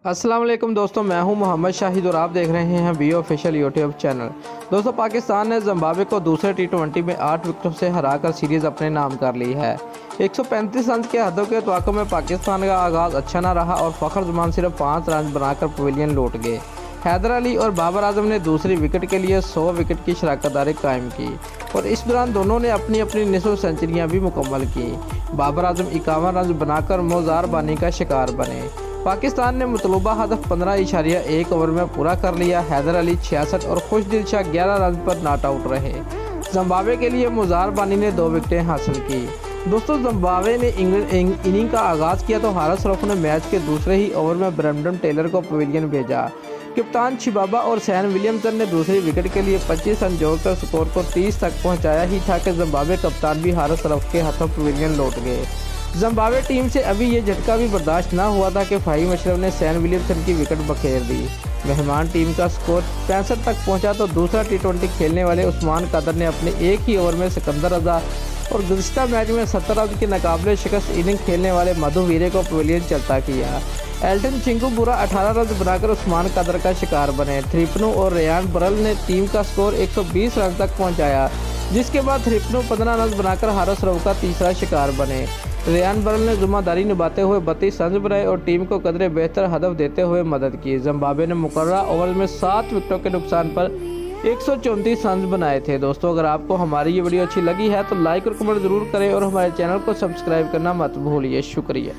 अस्सलाम वालेकुम दोस्तों, मैं हूं मोहम्मद शाहिद और आप देख रहे हैं बी ऑफिशियल यूट्यूब चैनल। दोस्तों, पाकिस्तान ने जिम्बाब्वे को दूसरे टी20 में 8 विकेटों से हराकर सीरीज़ अपने नाम कर ली है। 135 रन के हदों के तवाक़ो में पाकिस्तान का आगाज़ अच्छा न रहा और फ़खर जमान सिर्फ 5 रन बनाकर पवेलियन लौट गए। हैदर अली और बाबर आजम ने दूसरी विकेट के लिए 100 विकेट की शराकतदारी कायम की और इस दौरान दोनों ने अपनी अपनी निसफ सेंचुरियाँ भी मुकम्मल की। बाबर आजम 51 रन बनाकर मौजार बानी का शिकार बने। पाकिस्तान ने मतलूबा हदफ 15.1 ओवर में पूरा कर लिया। हैदर अली 66 और खुशदिल शाह 11 रन पर नॉट आउट रहे। जिम्बाब्वे के लिए मौजार बानी ने 2 विकेटें हासिल की। दोस्तों, जिम्बाब्वे ने इनिंग का आगाज़ किया तो हारिस रऊफ ने मैच के दूसरे ही ओवर में ब्रैंडन टेलर को पवेलियन भेजा। कप्तान शिबाबा और सैन विलियमसन ने दूसरी विकेट के लिए 25 रन जोड़कर स्कोर को 30 तक पहुंचाया ही था कि जिम्बाब्वे कप्तान भी हारिस रऊफ के हाथों पवेलियन लौट गए। जिम्बाब्वे टीम से अभी ये झटका भी बर्दाश्त न हुआ था कि फ़हीम अशरफ ने सैन विलियमसन की विकेट बखेर दी। मेहमान टीम का स्कोर 65 तक पहुंचा तो दूसरा टी20 खेलने वाले उस्मान कादर ने अपने एक ही ओवर में सिकंदर रजा और गुज़िश्ता मैच में 70 रन के नाकाबिले शिकस्त इनिंग खेलने वाले मधु वीरे को पवेलियन चलता किया। एल्टन चिंगुबुरा 18 रन बनाकर उस्मान कादर का शिकार बने। थ्रिपनो और रेयान बरल ने टीम का स्कोर 120 रन तक पहुंचाया, जिसके बाद थ्रिपनो 15 रन बनाकर हारिस रऊफ का तीसरा शिकार बने। रेयान बरल ने जिम्मेदारी निभाते हुए 32 रन बनाए और टीम को कदरे बेहतर हदफ देते हुए मदद की। जिम्बाब्वे ने मुकर्ररा ओवर में 7 विकेटों के नुकसान पर 134 रन बनाए थे। दोस्तों, अगर आपको हमारी ये वीडियो अच्छी लगी है तो लाइक और कमेंट ज़रूर करें और हमारे चैनल को सब्सक्राइब करना मत भूलिए। शुक्रिया।